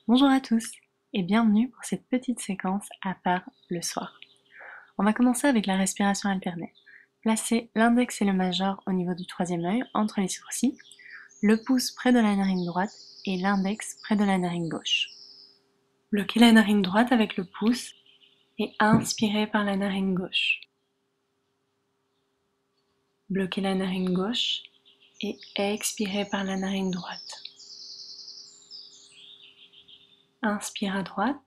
Bonjour à tous et bienvenue pour cette petite séquence à part le soir. On va commencer avec la respiration alternée. Placez l'index et le majeur au niveau du troisième œil entre les sourcils, le pouce près de la narine droite et l'index près de la narine gauche. Bloquez la narine droite avec le pouce et inspirez par la narine gauche. Bloquez la narine gauche et expirez par la narine droite. Inspire à droite,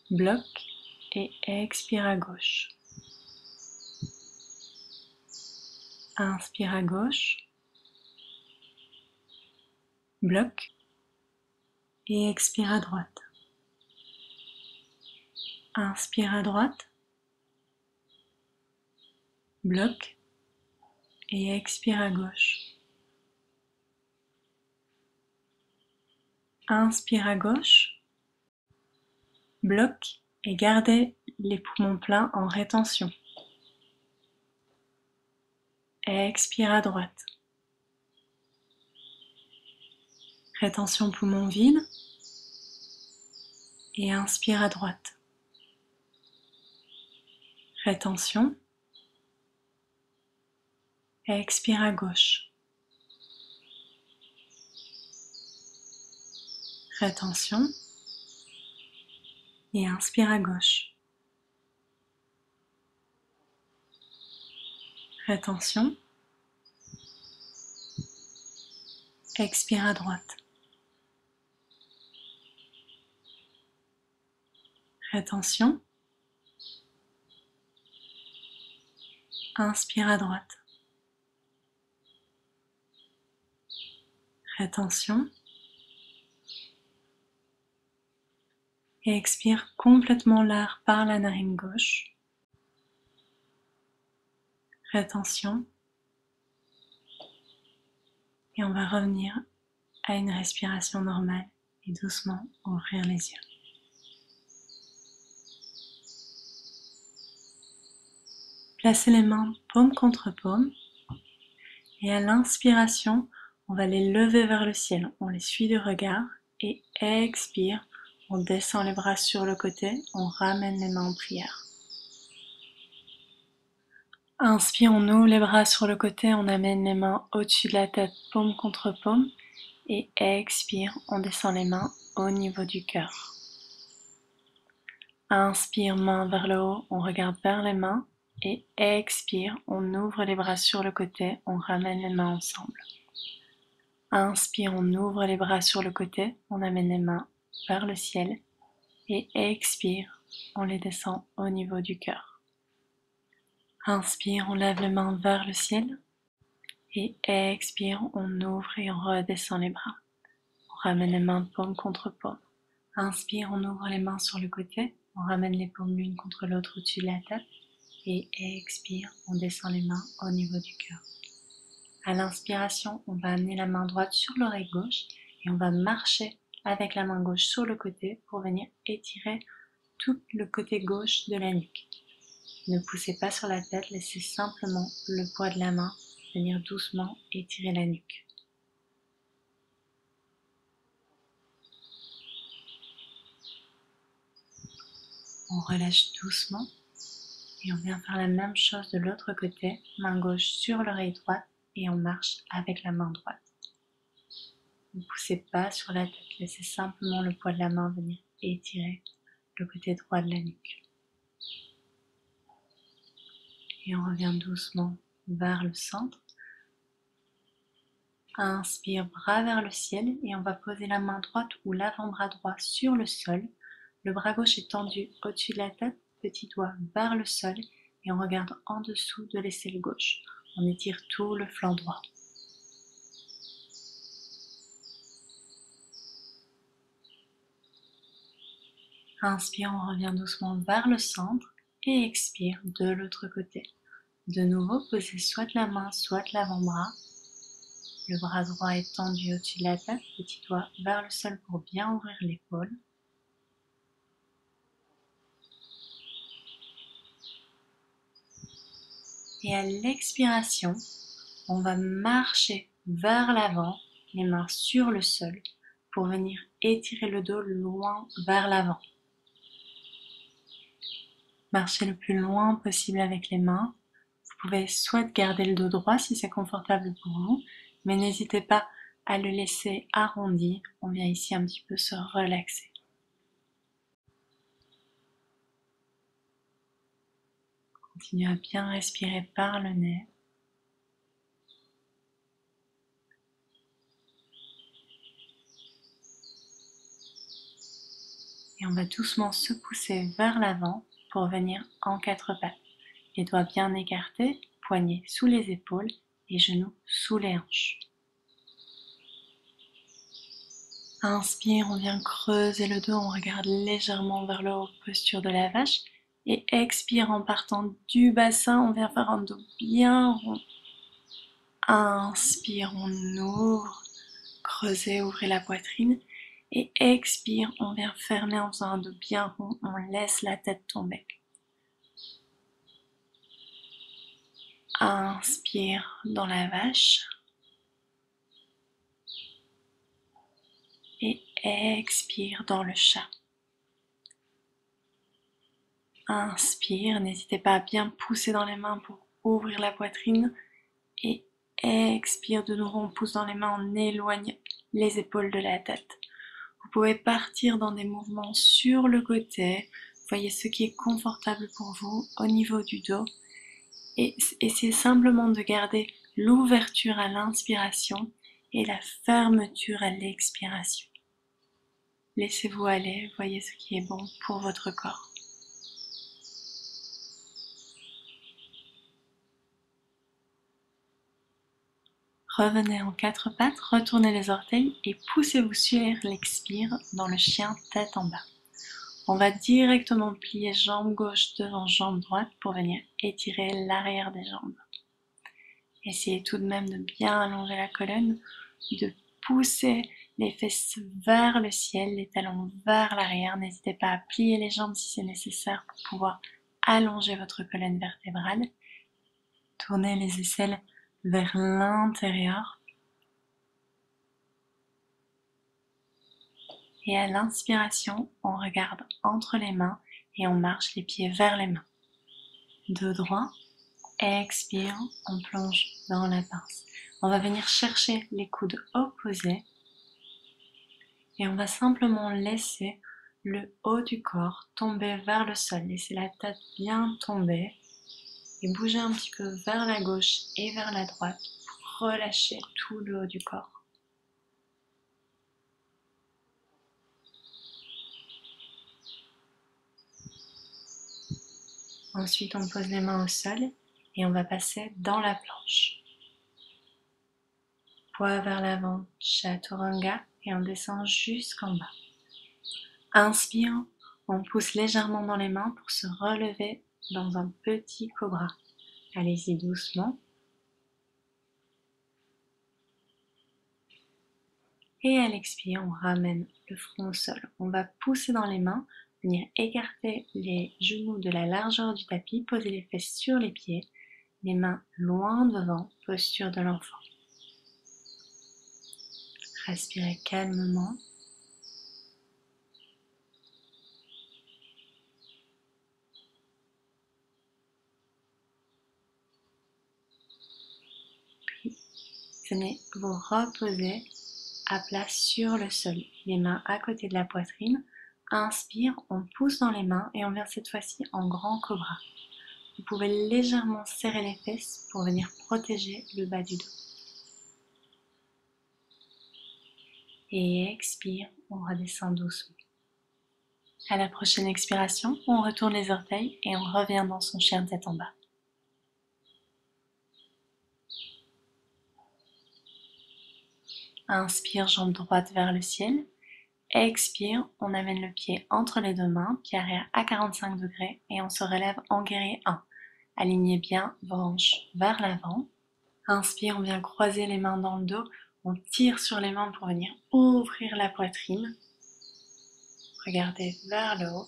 bloque et expire à gauche. Inspire à gauche, bloque et expire à droite. Inspire à droite, bloque et expire à gauche. Inspire à gauche, bloque et gardez les poumons pleins en rétention. Expire à droite. Rétention poumon vide et inspire à droite. Rétention. Expire à gauche. Rétention. Et inspire à gauche. Rétention. Expire à droite. Rétention. Inspire à droite. Rétention. Et expire complètement l'air par la narine gauche. Rétention. Et on va revenir à une respiration normale et doucement ouvrir les yeux. Placez les mains paume contre paume et à l'inspiration, on va les lever vers le ciel. On les suit du regard et expire. On descend les bras sur le côté, on ramène les mains en prière. Inspire, on ouvre les bras sur le côté, on amène les mains au-dessus de la tête, paume contre paume. Et expire, on descend les mains au niveau du cœur. Inspire, main vers le haut, on regarde vers les mains. Et expire, on ouvre les bras sur le côté, on ramène les mains ensemble. Inspire, on ouvre les bras sur le côté, on amène les mains vers le ciel. Et expire, on les descend au niveau du cœur. Inspire, on lève les mains vers le ciel. Et expire, on ouvre et on redescend les bras. On ramène les mains paume contre paume. Inspire, on ouvre les mains sur le côté. On ramène les paumes l'une contre l'autre au-dessus de la tête. Et expire, on descend les mains au niveau du cœur. À l'inspiration, on va amener la main droite sur l'oreille gauche et on va marcher avec la main gauche sur le côté pour venir étirer tout le côté gauche de la nuque. Ne poussez pas sur la tête, laissez simplement le poids de la main venir doucement étirer la nuque. On relâche doucement et on vient faire la même chose de l'autre côté, main gauche sur l'oreille droite et on marche avec la main droite. Ne poussez pas sur la tête, laissez simplement le poids de la main venir étirer le côté droit de la nuque. Et on revient doucement vers le centre. Inspire, bras vers le ciel et on va poser la main droite ou l'avant-bras droit sur le sol. Le bras gauche est tendu au-dessus de la tête, petit doigt vers le sol et on regarde en dessous de l'aisselle gauche. On étire tout le flanc droit. Inspire, on revient doucement vers le centre et expire de l'autre côté. De nouveau, posez soit la main, soit l'avant-bras. Le bras droit est tendu au-dessus de la tête, petit doigt vers le sol pour bien ouvrir l'épaule. Et à l'expiration, on va marcher vers l'avant, les mains sur le sol pour venir étirer le dos loin vers l'avant. Marchez le plus loin possible avec les mains. Vous pouvez soit garder le dos droit si c'est confortable pour vous, mais n'hésitez pas à le laisser arrondi. On vient ici un petit peu se relaxer. Continuez à bien respirer par le nez. Et on va doucement se pousser vers l'avant pour venir en quatre pattes. Les doigts bien écartés, poignets sous les épaules et genoux sous les hanches. Inspire, on vient creuser le dos, on regarde légèrement vers le haut, posture de la vache. Et expire en partant du bassin, on vient faire un dos bien rond. Inspire, on ouvre, creusez, ouvrez la poitrine. Et expire, on vient fermer en faisant un dos bien rond, on laisse la tête tomber. Inspire dans la vache. Et expire dans le chat. Inspire, n'hésitez pas à bien pousser dans les mains pour ouvrir la poitrine. Et expire de nouveau, on pousse dans les mains, on éloigne les épaules de la tête. Vous pouvez partir dans des mouvements sur le côté. Voyez ce qui est confortable pour vous au niveau du dos. Et essayez simplement de garder l'ouverture à l'inspiration et la fermeture à l'expiration. Laissez-vous aller, voyez ce qui est bon pour votre corps. Revenez en quatre pattes, retournez les orteils et poussez-vous sur l'expire dans le chien tête en bas. On va directement plier jambe gauche devant jambe droite pour venir étirer l'arrière des jambes. Essayez tout de même de bien allonger la colonne, de pousser les fesses vers le ciel, les talons vers l'arrière. N'hésitez pas à plier les jambes si c'est nécessaire pour pouvoir allonger votre colonne vertébrale. Tournez les aisselles vers l'intérieur. Et à l'inspiration, on regarde entre les mains et on marche les pieds vers les mains. Dos droit, expire, on plonge dans la pince. On va venir chercher les coudes opposés et on va simplement laisser le haut du corps tomber vers le sol. Laissez la tête bien tomber et bouger un petit peu vers la gauche et vers la droite pour relâcher tout le haut du corps. Ensuite, on pose les mains au sol et on va passer dans la planche. Poids vers l'avant, chaturanga, et on descend jusqu'en bas. Inspire, on pousse légèrement dans les mains pour se relever dans un petit cobra. Allez-y doucement. Et à l'expire, on ramène le front au sol. On va pousser dans les mains, venir écarter les genoux de la largeur du tapis, poser les fesses sur les pieds, les mains loin devant, posture de l'enfant. Respirez calmement. Puis, venez vous reposer à plat sur le sol. Les mains à côté de la poitrine. Inspire, on pousse dans les mains et on vient cette fois-ci en grand cobra. Vous pouvez légèrement serrer les fesses pour venir protéger le bas du dos. Et expire, on redescend doucement. À la prochaine expiration, on retourne les orteils et on revient dans son chien tête en bas. Inspire, jambe droite vers le ciel. Expire, on amène le pied entre les deux mains, pied arrière à 45 degrés et on se relève en guerrier 1. Alignez bien vos hanches vers l'avant. Inspire, on vient croiser les mains dans le dos. On tire sur les mains pour venir ouvrir la poitrine. Regardez vers le haut.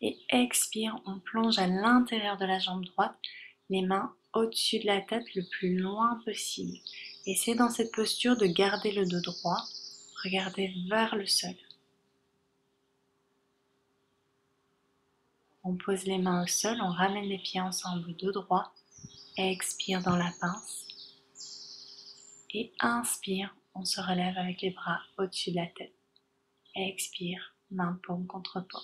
Et expire, on plonge à l'intérieur de la jambe droite, les mains au-dessus de la tête le plus loin possible. Essayez dans cette posture de garder le dos droit, regardez vers le sol. On pose les mains au sol, on ramène les pieds ensemble, dos droit, expire dans la pince. Et inspire, on se relève avec les bras au-dessus de la tête. Expire, main paume contre paume.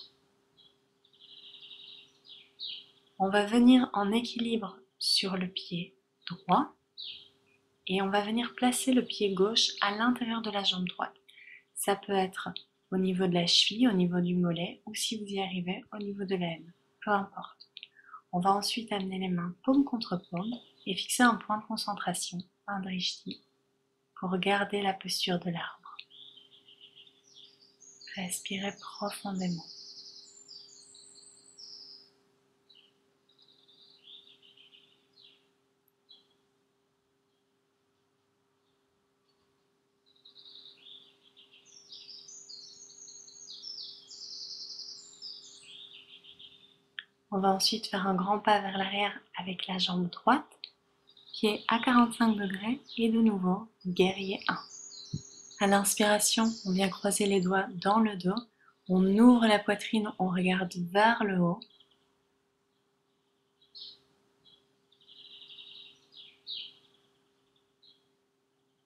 On va venir en équilibre sur le pied droit et on va venir placer le pied gauche à l'intérieur de la jambe droite. Ça peut être au niveau de la cheville, au niveau du mollet ou si vous y arrivez, au niveau de l'aine, peu importe. On va ensuite amener les mains paume contre paume et fixer un point de concentration, un drishti, pour garder la posture de l'arbre. Respirez profondément. On va ensuite faire un grand pas vers l'arrière avec la jambe droite, pied à 45 degrés et de nouveau, guerrier 1. À l'inspiration, on vient croiser les doigts dans le dos, on ouvre la poitrine, on regarde vers le haut.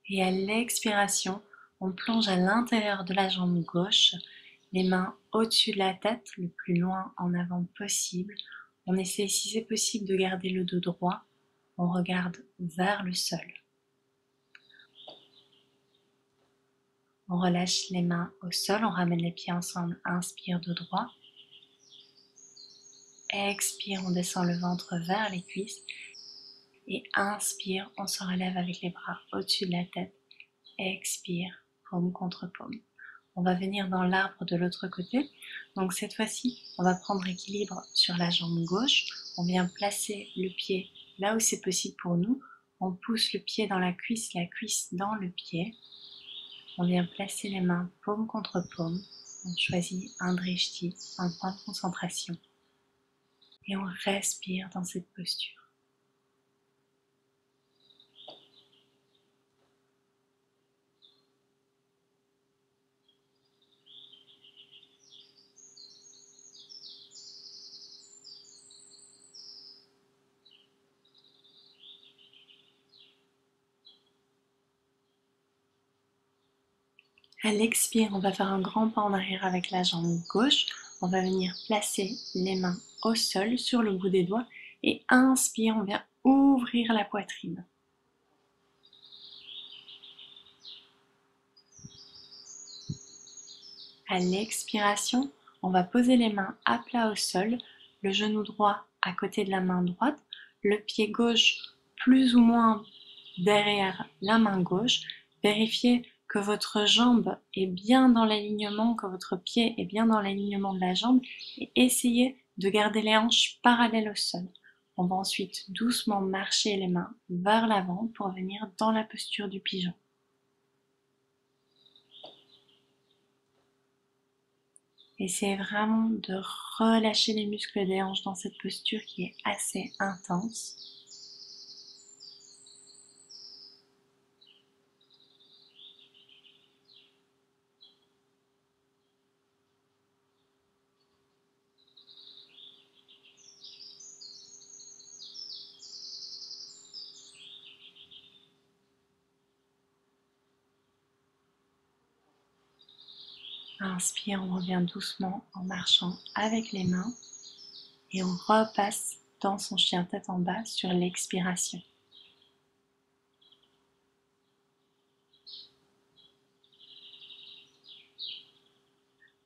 Et à l'expiration, on plonge à l'intérieur de la jambe gauche, les mains au-dessus de la tête, le plus loin en avant possible. On essaie, si c'est possible, de garder le dos droit. On regarde vers le sol. On relâche les mains au sol, on ramène les pieds ensemble, inspire dos droit. Expire, on descend le ventre vers les cuisses. Et inspire, on se relève avec les bras au-dessus de la tête. Expire, paume contre paume. On va venir dans l'arbre de l'autre côté. Donc cette fois-ci, on va prendre équilibre sur la jambe gauche. On vient placer le pied là où c'est possible pour nous. On pousse le pied dans la cuisse dans le pied. On vient placer les mains paume contre paume. On choisit un drishti, un point de concentration. Et on respire dans cette posture. À l'expire, on va faire un grand pas en arrière avec la jambe gauche. On va venir placer les mains au sol sur le bout des doigts. Et inspire, on vient ouvrir la poitrine. À l'expiration, on va poser les mains à plat au sol, le genou droit à côté de la main droite, le pied gauche plus ou moins derrière la main gauche. Vérifiez que votre jambe est bien dans l'alignement, que votre pied est bien dans l'alignement de la jambe et essayez de garder les hanches parallèles au sol. On va ensuite doucement marcher les mains vers l'avant pour venir dans la posture du pigeon. Essayez vraiment de relâcher les muscles des hanches dans cette posture qui est assez intense. Inspire, on revient doucement en marchant avec les mains et on repasse dans son chien tête en bas sur l'expiration.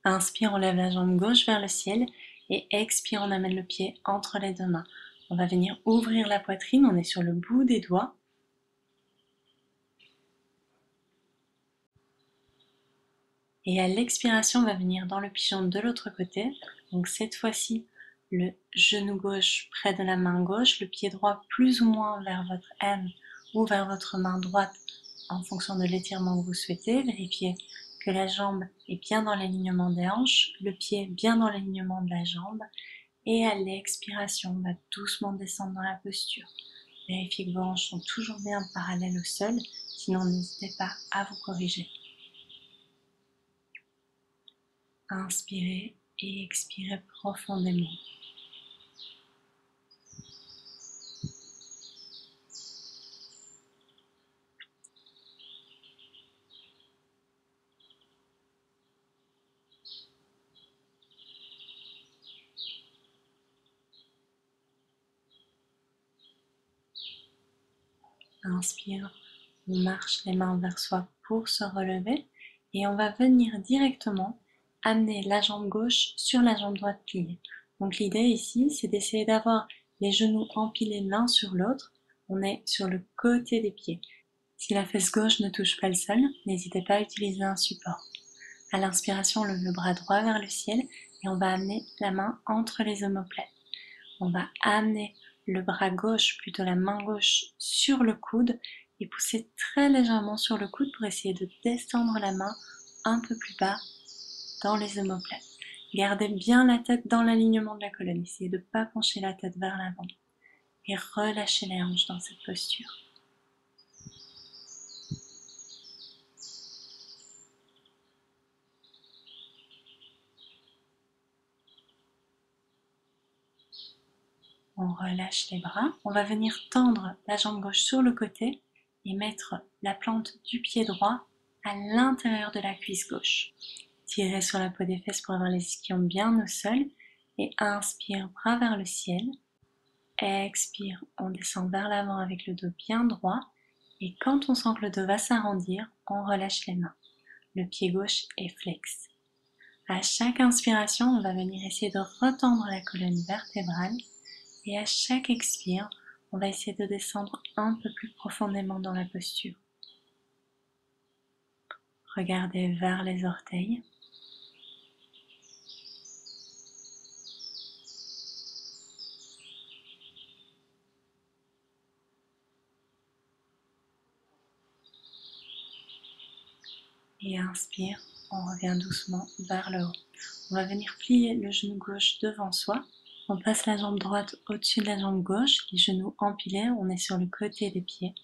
Inspire, on lève la jambe gauche vers le ciel et expire, on amène le pied entre les deux mains. On va venir ouvrir la poitrine, on est sur le bout des doigts. Et à l'expiration, on va venir dans le pigeon de l'autre côté. Donc cette fois-ci, le genou gauche près de la main gauche, le pied droit plus ou moins vers votre aine ou vers votre main droite en fonction de l'étirement que vous souhaitez. Vérifiez que la jambe est bien dans l'alignement des hanches, le pied bien dans l'alignement de la jambe. Et à l'expiration, on va doucement descendre dans la posture. Vérifiez que vos hanches sont toujours bien parallèles au sol, sinon n'hésitez pas à vous corriger. Inspirez et expirez profondément. Inspire, on marche les mains vers soi pour se relever et on va venir directement amener la jambe gauche sur la jambe droite pliée. Donc l'idée ici, c'est d'essayer d'avoir les genoux empilés l'un sur l'autre. On est sur le côté des pieds. Si la fesse gauche ne touche pas le sol, n'hésitez pas à utiliser un support. À l'inspiration, on lève le bras droit vers le ciel et on va amener la main entre les omoplates. On va amener le bras gauche, plutôt la main gauche, sur le coude et pousser très légèrement sur le coude pour essayer de descendre la main un peu plus bas dans les omoplates. Gardez bien la tête dans l'alignement de la colonne, essayez de ne pas pencher la tête vers l'avant et relâchez les hanches dans cette posture. On relâche les bras, on va venir tendre la jambe gauche sur le côté et mettre la plante du pied droit à l'intérieur de la cuisse gauche. Tirez sur la peau des fesses pour avoir les ischions bien au sol et inspire, bras vers le ciel. Expire, on descend vers l'avant avec le dos bien droit et quand on sent que le dos va s'arrondir, on relâche les mains. Le pied gauche est flex. À chaque inspiration, on va venir essayer de retendre la colonne vertébrale et à chaque expire, on va essayer de descendre un peu plus profondément dans la posture. Regardez vers les orteils. Et inspire, on revient doucement vers le haut. On va venir plier le genou gauche devant soi. On passe la jambe droite au-dessus de la jambe gauche, les genoux empilés, on est sur le côté des pieds.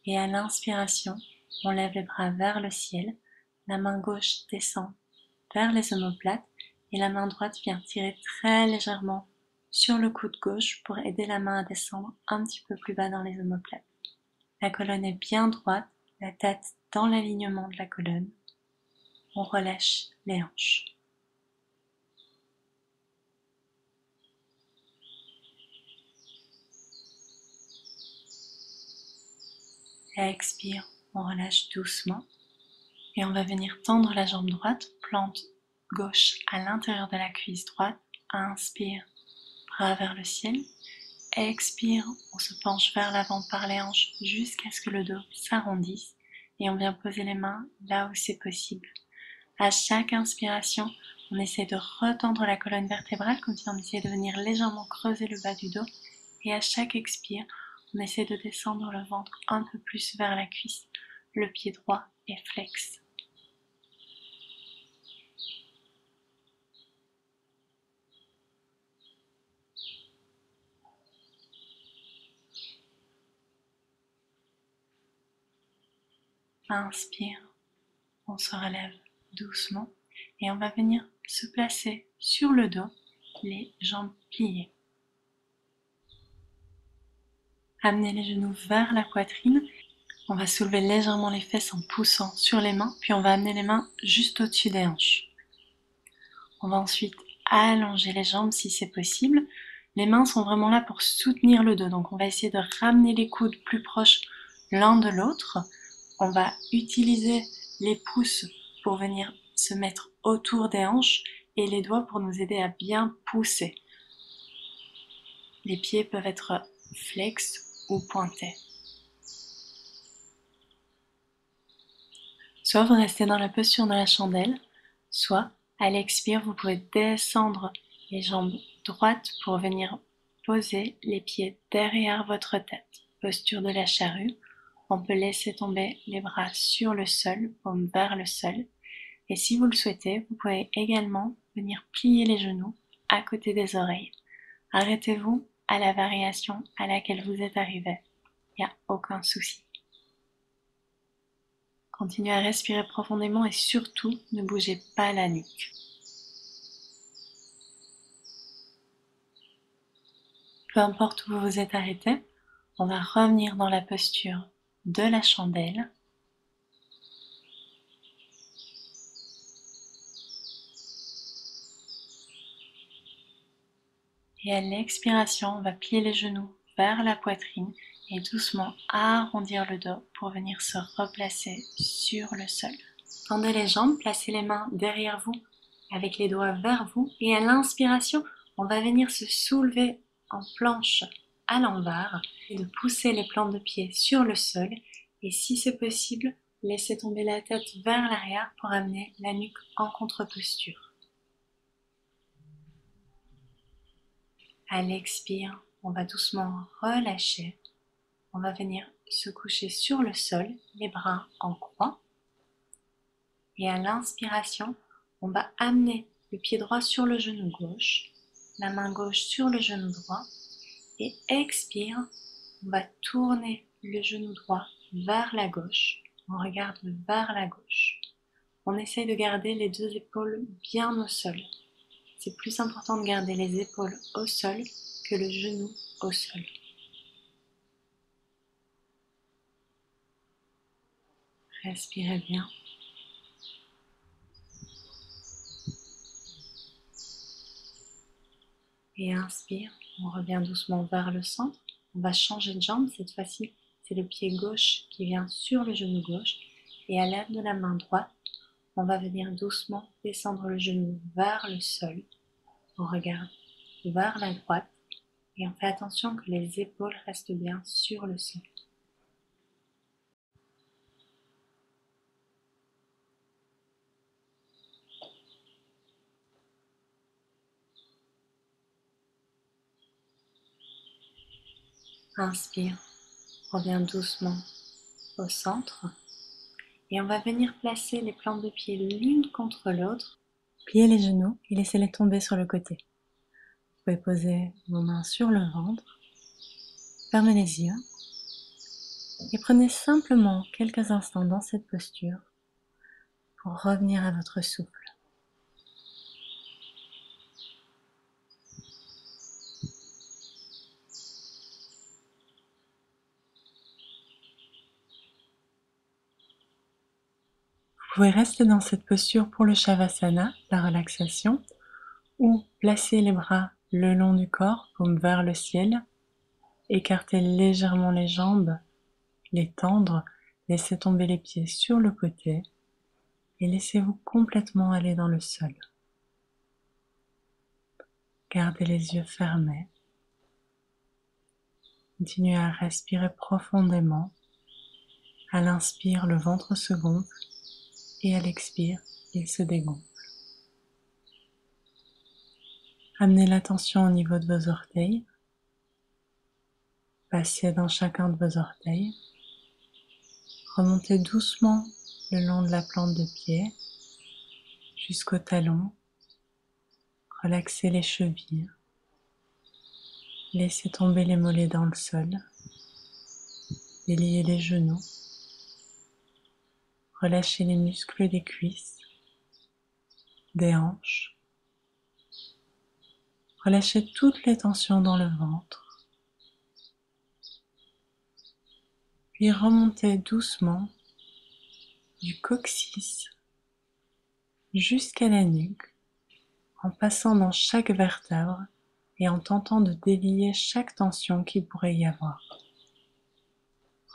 Et à l'inspiration, on lève les bras vers le ciel. La main gauche descend vers les omoplates et la main droite vient tirer très légèrement sur le coude gauche pour aider la main à descendre un petit peu plus bas dans les omoplates. La colonne est bien droite, la tête dans l'alignement de la colonne. On relâche les hanches. Expire, on relâche doucement. Et on va venir tendre la jambe droite, plante gauche à l'intérieur de la cuisse droite. Inspire, bras vers le ciel. Expire, on se penche vers l'avant par les hanches jusqu'à ce que le dos s'arrondisse. Et on vient poser les mains là où c'est possible. À chaque inspiration, on essaie de retendre la colonne vertébrale comme si on essayait de venir légèrement creuser le bas du dos. Et à chaque expire, on essaie de descendre le ventre un peu plus vers la cuisse. Le pied droit est flex. Inspire, on se relève doucement et on va venir se placer sur le dos, les jambes pliées. Amenez les genoux vers la poitrine. On va soulever légèrement les fesses en poussant sur les mains, puis on va amener les mains juste au-dessus des hanches. On va ensuite allonger les jambes si c'est possible. Les mains sont vraiment là pour soutenir le dos, donc on va essayer de ramener les coudes plus proches l'un de l'autre. On va utiliser les pouces pour venir se mettre autour des hanches et les doigts pour nous aider à bien pousser. Les pieds peuvent être flex ou pointés. Soit vous restez dans la posture de la chandelle, soit à l'expire, vous pouvez descendre les jambes droites pour venir poser les pieds derrière votre tête. Posture de la charrue. On peut laisser tomber les bras sur le sol, paume vers le sol. Et si vous le souhaitez, vous pouvez également venir plier les genoux à côté des oreilles. Arrêtez-vous à la variation à laquelle vous êtes arrivé. il n'y a aucun souci. Continuez à respirer profondément et surtout ne bougez pas la nuque. Peu importe où vous vous êtes arrêté, on va revenir dans la posture de la chandelle. Et à l'expiration, on va plier les genoux vers la poitrine et doucement arrondir le dos pour venir se replacer sur le sol. Tendez les jambes, placez les mains derrière vous avec les doigts vers vous et à l'inspiration, on va venir se soulever en planche à l'envers et de pousser les plantes de pied sur le sol et si c'est possible, laissez tomber la tête vers l'arrière pour amener la nuque en contre-posture. À l'expire, on va doucement relâcher. On va venir se coucher sur le sol, les bras en croix. Et à l'inspiration, on va amener le pied droit sur le genou gauche, la main gauche sur le genou droit. Et expire, on va tourner le genou droit vers la gauche. On regarde vers la gauche. On essaye de garder les deux épaules bien au sol. C'est plus important de garder les épaules au sol que le genou au sol. Respirez bien. Et inspire, on revient doucement vers le centre. On va changer de jambe, cette fois-ci c'est le pied gauche qui vient sur le genou gauche. Et à l'aide de la main droite, on va venir doucement descendre le genou vers le sol. On regarde vers la droite et on fait attention que les épaules restent bien sur le sol. Inspire, reviens doucement au centre et on va venir placer les plantes de pied l'une contre l'autre. Pliez les genoux et laissez-les tomber sur le côté. Vous pouvez poser vos mains sur le ventre, fermez les yeux et prenez simplement quelques instants dans cette posture pour revenir à votre souffle. Vous pouvez rester dans cette posture pour le Shavasana, la relaxation, ou placer les bras le long du corps, paume vers le ciel, écarter légèrement les jambes, les tendre, laissez tomber les pieds sur le côté et laissez-vous complètement aller dans le sol. Gardez les yeux fermés. Continuez à respirer profondément. À l'inspire, le ventre se gonfle et à l'expire, il se dégonfle. Amenez l'attention au niveau de vos orteils. Passez dans chacun de vos orteils. Remontez doucement le long de la plante de pied jusqu'au talon. Relaxez les chevilles. Laissez tomber les mollets dans le sol. Déliez les genoux. Relâchez les muscles des cuisses, des hanches. Relâchez toutes les tensions dans le ventre. Puis remontez doucement du coccyx jusqu'à la nuque en passant dans chaque vertèbre et en tentant de délier chaque tension qu'il pourrait y avoir.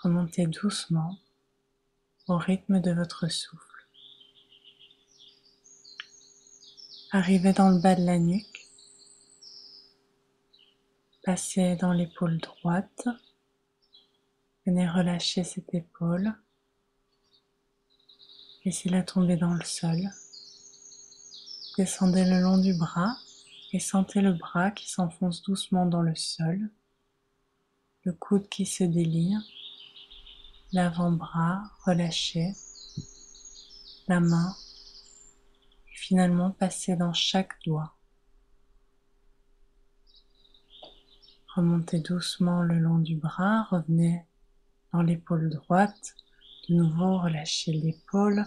Remontez doucement au rythme de votre souffle. Arrivez dans le bas de la nuque. Passez dans l'épaule droite. Venez relâcher cette épaule. Laissez-la tomber dans le sol. Descendez le long du bras et sentez le bras qui s'enfonce doucement dans le sol. Le coude qui se délie. L'avant-bras relâché. La main. Et finalement passez dans chaque doigt. Remontez doucement le long du bras, revenez dans l'épaule droite. De nouveau, relâchez l'épaule,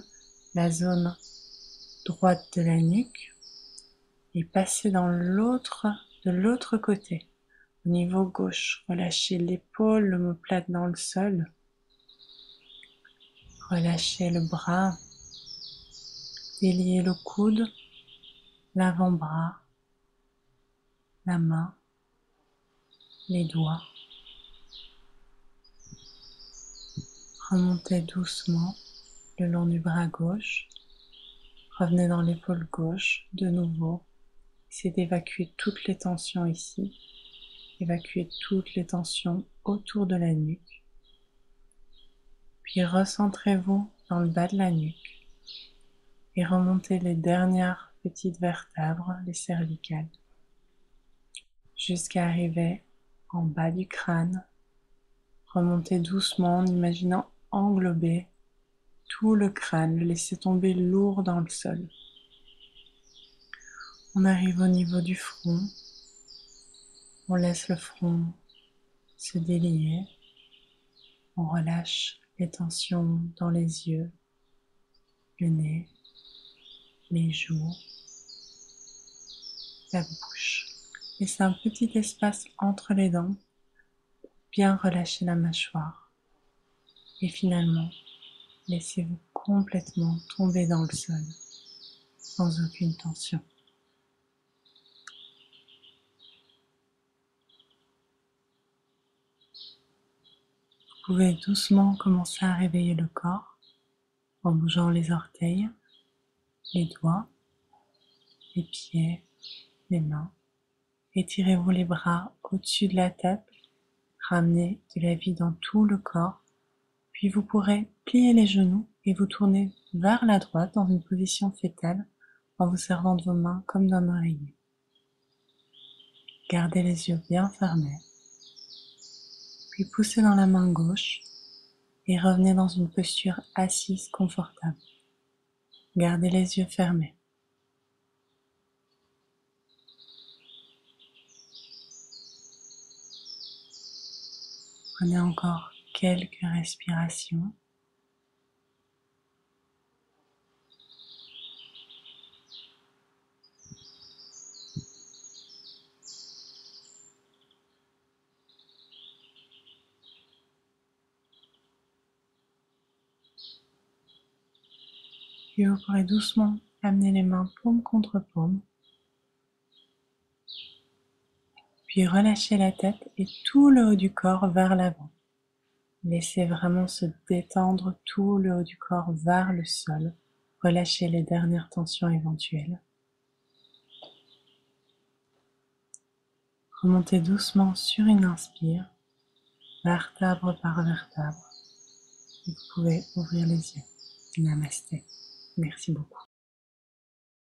la zone droite de la nuque et passez de l'autre côté. Au niveau gauche, relâchez l'épaule, l'omoplate dans le sol. Relâchez le bras, déliez le coude, l'avant-bras, la main, les doigts. Remontez doucement le long du bras gauche. Revenez dans l'épaule gauche de nouveau. Essayez d'évacuer toutes les tensions ici. Évacuez toutes les tensions autour de la nuque. Puis recentrez-vous dans le bas de la nuque et remontez les dernières petites vertèbres, les cervicales, jusqu'à arriver en bas du crâne. Remontez doucement en imaginant englober tout le crâne, le laisser tomber lourd dans le sol. On arrive au niveau du front. On laisse le front se délier. On relâche les tensions dans les yeux, le nez, les joues, la bouche. Laissez un petit espace entre les dents. Bien relâcher la mâchoire. Et finalement, laissez-vous complètement tomber dans le sol, sans aucune tension. Vous pouvez doucement commencer à réveiller le corps en bougeant les orteils, les doigts, les pieds, les mains. Étirez-vous les bras au-dessus de la tête, ramenez de la vie dans tout le corps, puis vous pourrez plier les genoux et vous tourner vers la droite dans une position fétale en vous servant de vos mains comme d'un oreiller. Gardez les yeux bien fermés, puis poussez dans la main gauche et revenez dans une posture assise confortable. Gardez les yeux fermés. Prenez encore quelques respirations. Puis vous pourrez doucement amener les mains paume contre paume. Puis relâchez la tête et tout le haut du corps vers l'avant. Laissez vraiment se détendre tout le haut du corps vers le sol. Relâchez les dernières tensions éventuelles. Remontez doucement sur une inspire, vertèbre par vertèbre. Et vous pouvez ouvrir les yeux. Namasté. Merci beaucoup.